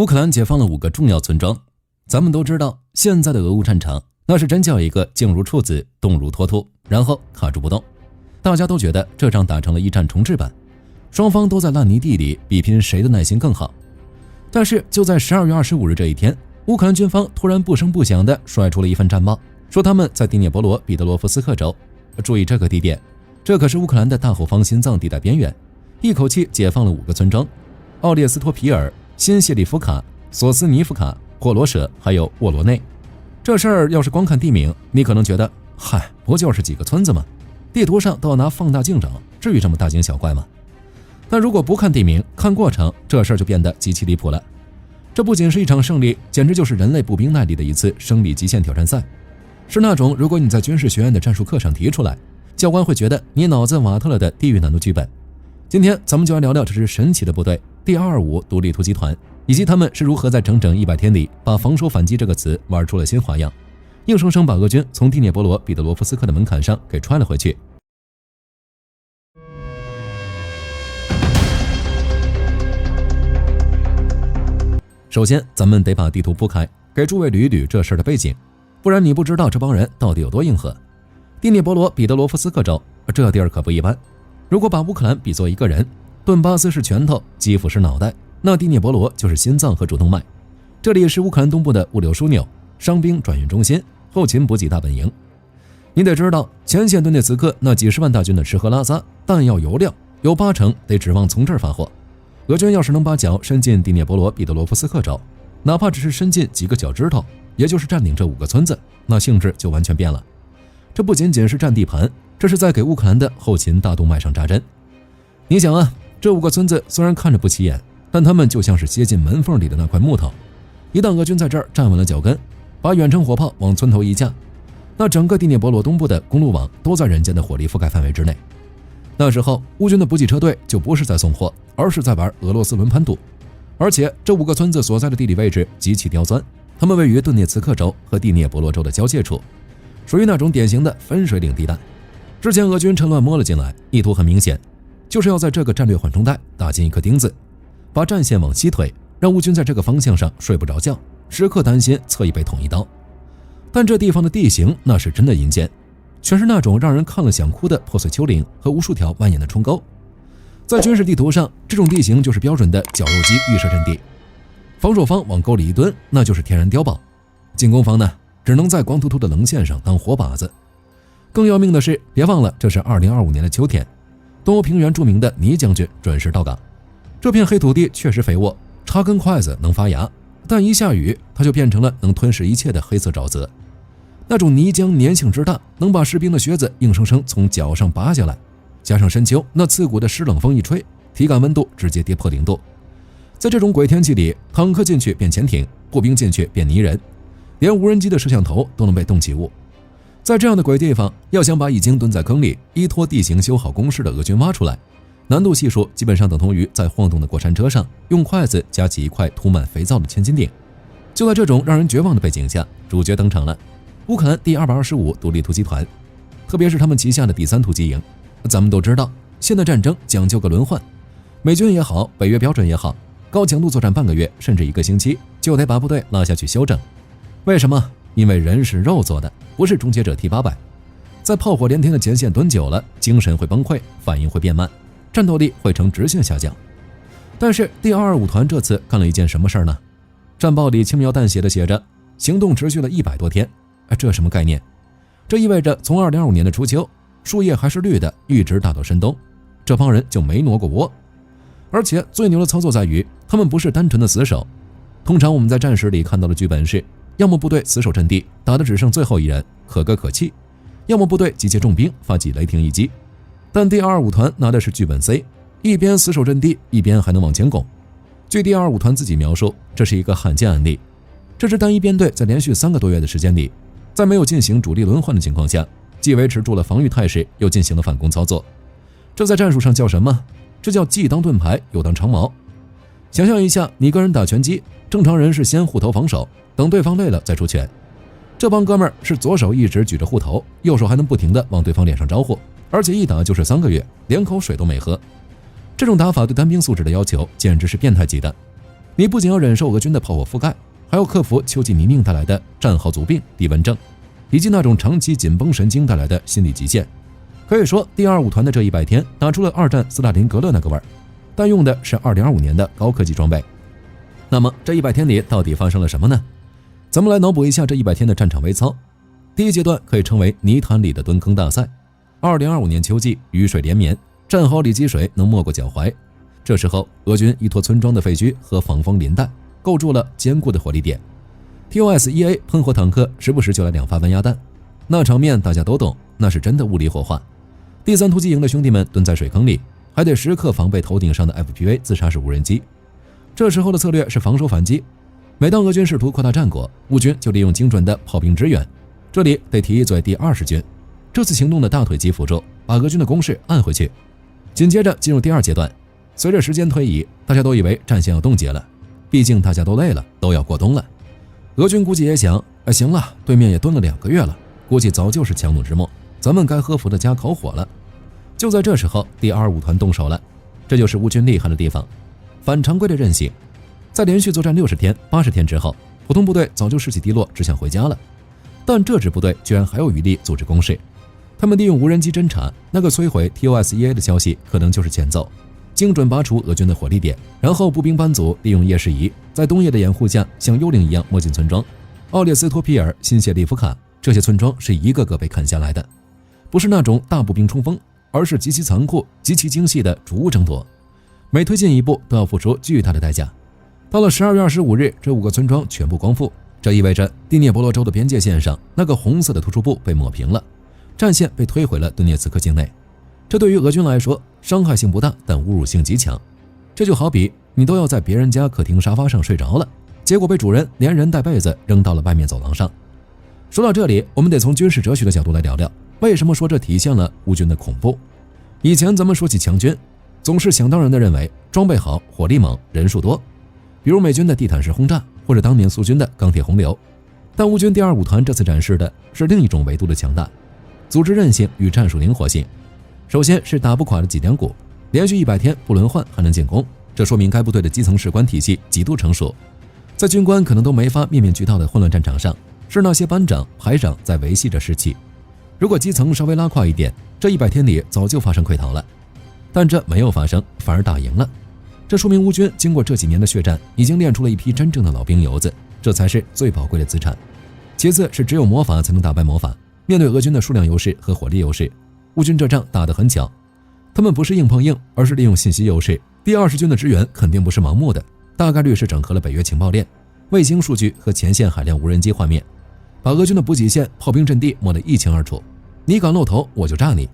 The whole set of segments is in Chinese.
乌克兰解放了5个重要村庄。咱们都知道，现在的俄乌战场那是真叫一个静如处子，动如脱兔，然后卡住不动。大家都觉得这仗打成了一战重制版，双方都在烂泥地里比拼谁的耐心更好。但是就在12月25日这一天，乌克兰军方突然不声不响地甩出了一份战报，说他们在第聂伯罗彼得罗夫斯克州，注意这个地点，这可是乌克兰的大后方心脏地带边缘，一口气解放了5个村庄：奥列斯托皮尔、新谢利夫卡、索斯尼夫卡、霍罗舍还有沃罗内。这事儿要是光看地名，你可能觉得嗨，不就是几个村子吗？地图上都要拿放大镜找，至于这么大惊小怪吗？但如果不看地名，看过程，这事儿就变得极其离谱了。这不仅是一场胜利，简直就是人类步兵耐力的一次生理极限挑战赛，是那种如果你在军事学院的战术课上提出来，教官会觉得你脑子瓦特了的地狱难度剧本。今天咱们就来聊聊这支神奇的部队第225独立突击团，以及他们是如何在整整100天里把防守反击这个词玩出了新花样，硬生生把俄军从第聂伯罗彼得罗夫斯克的门槛上给踹了回去。首先咱们得把地图铺开，给诸位捋一捋这事儿的背景，不然你不知道这帮人到底有多硬核。第聂伯罗彼得罗夫斯克州这地儿可不一般，如果把乌克兰比作一个人，顿巴斯是拳头，基辅是脑袋，那第聂伯罗就是心脏和主动脉。这里是乌克兰东部的物流枢纽、伤兵转运中心、后勤补给大本营。你得知道，前线顿涅茨克那几十万大军的吃喝拉撒、弹药油料，有80%得指望从这儿发货。俄军要是能把脚伸进第聂伯罗彼得罗夫斯克州，哪怕只是伸进几个脚趾头，也就是占领这5个村子，那性质就完全变了。这不仅仅是占地盘，这是在给乌克兰的后勤大动脉上扎针。你想啊，这5个村子虽然看着不起眼，但他们就像是接近门缝里的那块木头，一旦俄军在这儿站稳了脚跟，把远程火炮往村头一架，那整个第聂伯罗东部的公路网都在人家的火力覆盖范围之内。那时候乌军的补给车队就不是在送货，而是在玩俄罗斯轮盘赌。而且这5个村子所在的地理位置极其刁钻，他们位于顿涅茨克州和第聂伯罗州的交界处，属于那种典型的分水岭地带。之前俄军趁乱摸了进来，意图很明显，就是要在这个战略缓冲带打进一颗钉子，把战线往西推，让乌军在这个方向上睡不着觉，时刻担心侧翼被捅一刀。但这地方的地形那是真的阴间，全是那种让人看了想哭的破碎丘陵和无数条蜿蜒的冲沟。在军事地图上，这种地形就是标准的绞肉机预设阵地，防守方往沟里一蹲，那就是天然碉堡；进攻方呢，只能在光秃秃的棱线上当活靶子。更要命的是，别忘了这是2025年的秋天，东欧平原著名的倪将军准时到岗。这片黑土地确实肥沃，插根筷子能发芽，但一下雨，它就变成了能吞噬一切的黑色沼泽。那种泥浆粘性之大，能把士兵的靴子硬生生从脚上拔下来，加上深秋那刺骨的湿冷风一吹，体感温度直接跌破0度。在这种鬼天气里，坦克进去变潜艇，步兵进去变泥人，连无人机的摄像头都能被冻起雾。在这样的鬼地方，要想把已经蹲在坑里依托地形修好工事的俄军挖出来，难度系数基本上等同于在晃动的过山车上用筷子夹起一块涂满肥皂的千斤顶。就在这种让人绝望的背景下，主角登场了，乌克兰第225独立突击团，特别是他们旗下的第3突击营。咱们都知道，现代战争讲究个轮换，美军也好，北约标准也好，高强度作战半个月甚至1个星期就得把部队拉下去休整。为什么？因为人是肉做的，不是终结者 T800。在炮火连天的前线蹲久了，精神会崩溃，反应会变慢，战斗力会呈直线下降。但是第225团这次干了一件什么事儿呢？战报里轻描淡写的写着，行动持续了100多天。这什么概念？这意味着从2025年的初秋，树叶还是绿的，一直打到深冬，这帮人就没挪过窝。而且最牛的操作在于，他们不是单纯的死守。通常我们在战史里看到的剧本是，要么部队死守阵地，打得只剩最后一人，可歌可泣；要么部队集结重兵，发起雷霆一击。但第225团拿的是剧本 C， 一边死守阵地，一边还能往前拱。据第225团自己描述，这是一个罕见案例。这支单一编队在连续3个多月的时间里，在没有进行主力轮换的情况下，既维持住了防御态势，又进行了反攻操作。这在战术上叫什么？这叫既当盾牌又当长矛。想象一下，你个人打拳击，正常人是先护头防守，等对方累了再出拳。这帮哥们儿是左手一直举着护头，右手还能不停地往对方脸上招呼，而且一打就是3个月，连口水都没喝。这种打法对单兵素质的要求简直是变态级的。你不仅要忍受俄军的炮火覆盖，还要克服秋季泥泞带来的战壕足病、低温症，以及那种长期紧绷神经带来的心理极限。可以说，第25团的这100天打出了二战斯大林格勒那个味儿，但用的是2025年的高科技装备。那么这100天里到底发生了什么呢？咱们来脑补一下这100天的战场微操。第一阶段可以称为泥潭里的蹲坑大赛。2025年秋季雨水连绵，战壕里积水能没过脚踝。这时候，俄军依托村庄的废墟和防风林带，构筑了坚固的火力点。TOS-1A 喷火坦克时不时就来2发温压弹，那场面大家都懂，那是真的物理火化。第3突击营的兄弟们蹲在水坑里，还得时刻防备头顶上的 FPV 自杀式无人机。这时候的策略是防守反击。每当俄军试图扩大战果，乌军就利用精准的炮兵支援。这里得提一嘴第20军，这次行动的大腿肌辅助，把俄军的攻势按回去。紧接着进入第2阶段。随着时间推移，大家都以为战线要冻结了，毕竟大家都累了，都要过冬了。俄军估计也想，行了，对面也蹲了2个月了，估计早就是强弩之末，咱们该喝伏特加烤火了。就在这时候，第25团动手了，这就是乌军厉害的地方，反常规的韧性。在连续作战60天、80天之后，普通部队早就士气低落，只想回家了。但这支部队居然还有余力组织攻势，他们利用无人机侦察，那个摧毁 TOS-1A 的消息可能就是前奏，精准拔除俄军的火力点，然后步兵班组利用夜视仪，在冬夜的掩护下像幽灵一样摸进村庄。奥列斯托皮尔、新谢利夫卡这些村庄是一个个被砍下来的，不是那种大步兵冲锋，而是极其残酷、极其精细的逐屋争夺，每推进一步都要付出巨大的代价。到了12月25日，这5个村庄全部光复，这意味着第聂伯罗州的边界线上那个红色的突出部被抹平了，战线被推回了顿涅茨克境内。这对于俄军来说伤害性不大，但侮辱性极强。这就好比你都要在别人家客厅沙发上睡着了，结果被主人连人带被子扔到了外面走廊上。说到这里，我们得从军事哲学的角度来聊聊，为什么说这体现了乌军的恐怖。以前咱们说起强军，总是想当然地认为装备好、火力猛、人数多，比如美军的地毯式轰炸，或者当年苏军的钢铁洪流。但乌军第25团这次展示的是另一种维度的强大，组织韧性与战术灵活性。首先是打不垮的脊梁骨，连续100天不轮换还能进攻，这说明该部队的基层士官体系极度成熟。在军官可能都没法面面俱到的混乱战场上，是那些班长、排长在维系着士气。如果基层稍微拉胯一点，这100天里早就发生溃逃了。但这没有发生，反而打赢了。这说明乌军经过这几年的血战，已经练出了一批真正的老兵油子，这才是最宝贵的资产。其次是只有魔法才能打败魔法。面对俄军的数量优势和火力优势，乌军这仗打得很巧，他们不是硬碰硬，而是利用信息优势。第20军的支援肯定不是盲目的，大概率是整合了北约情报链、卫星数据和前线海量无人机画面，把俄军的补给线、炮兵阵地摸得一清二楚。你敢露头，我就炸你；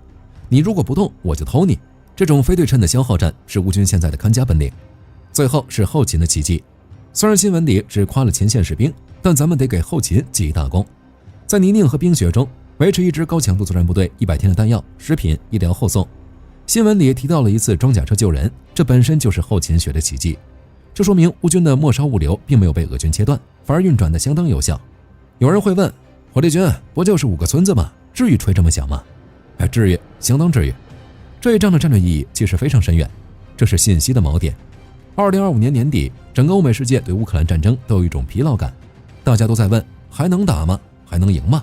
你如果不动，我就偷你。这种非对称的消耗战是乌军现在的看家本领。最后是后勤的奇迹，虽然新闻里只夸了前线士兵，但咱们得给后勤记一大功。在泥泞和冰雪中维持一支高强度作战部队100天的弹药、食品、医疗后送。新闻里提到了一次装甲车救人，这本身就是后勤学的奇迹。这说明乌军的末梢物流并没有被俄军切断，反而运转得相当有效。有人会问，火力军不就是5个村子吗？至于吹这么响吗？至于，相当至于。这一仗的战略意义其实非常深远，这是信息的锚点。2025年年底，整个欧美世界对乌克兰战争都有一种疲劳感，大家都在问，还能打吗？还能赢吗？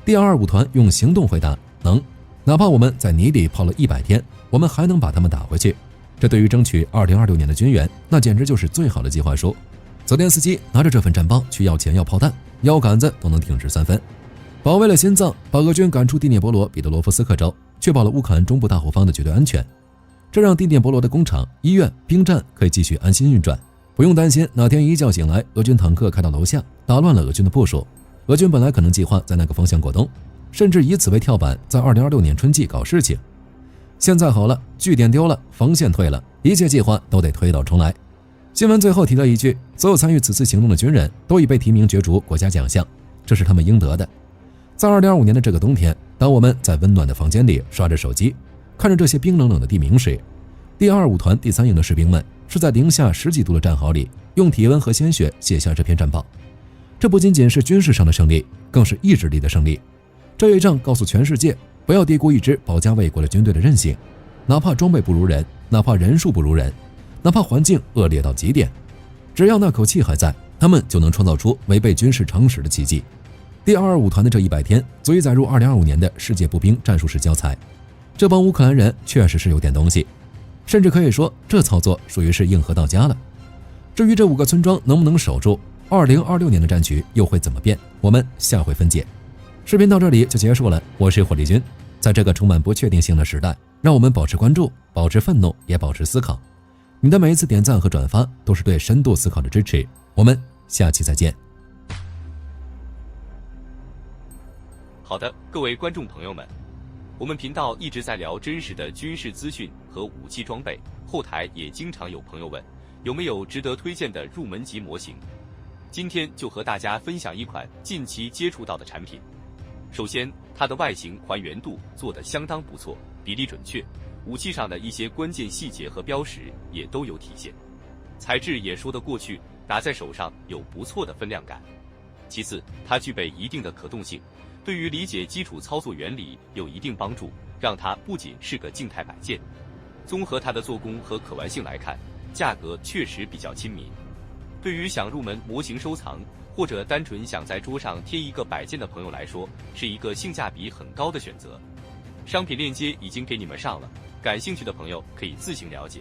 第225团用行动回答，能。哪怕我们在泥里泡了100天，我们还能把他们打回去。这对于争取2026年的军援，那简直就是最好的计划书。泽连斯基拿着这份战报去要钱要炮弹，腰杆子都能挺直3分。保卫了心脏，把俄军赶出第聂伯罗彼得罗夫斯克州，确保了乌克兰中部大后方的绝对安全。这让第聂伯罗的工厂、医院、兵站可以继续安心运转，不用担心哪天一觉醒来，俄军坦克开到楼下，打乱了俄军的部署。俄军本来可能计划在那个方向过冬，甚至以此为跳板，在2026年春季搞事情。现在好了，据点丢了，防线退了，一切计划都得推倒重来。新闻最后提了一句，所有参与此次行动的军人都已被提名角逐国家奖项，这是他们应得的。在2025年的这个冬天，当我们在温暖的房间里刷着手机，看着这些冰冷冷的地名时，第225团第3营的士兵们是在零下10几度的战壕里，用体温和鲜血写下这篇战报。这不仅仅是军事上的胜利，更是意志力的胜利。这一仗告诉全世界，不要低估一支保家卫国的军队的韧性，哪怕装备不如人，哪怕人数不如人，哪怕环境恶劣到极点，只要那口气还在，他们就能创造出违背军事常识的奇迹。第225团的这100天足以载入2025年的世界步兵战术史教材。这帮乌克兰人确实是有点东西，甚至可以说这操作属于是硬核到家了。至于这5个村庄能不能守住，2026年的战局又会怎么变，我们下回分解。视频到这里就结束了，我是火力军。在这个充满不确定性的时代，让我们保持关注，保持愤怒，也保持思考。你的每一次点赞和转发都是对深度思考的支持。我们下期再见。好的，各位观众朋友们，我们频道一直在聊真实的军事资讯和武器装备，后台也经常有朋友问，有没有值得推荐的入门级模型？今天就和大家分享一款近期接触到的产品。首先，它的外形还原度做得相当不错，比例准确，武器上的一些关键细节和标识也都有体现，材质也说得过去，拿在手上有不错的分量感。其次，它具备一定的可动性，对于理解基础操作原理有一定帮助，让它不仅是个静态摆件。综合它的做工和可玩性来看，价格确实比较亲民。对于想入门模型收藏，或者单纯想在桌上贴一个摆件的朋友来说，是一个性价比很高的选择。商品链接已经给你们上了，感兴趣的朋友可以自行了解。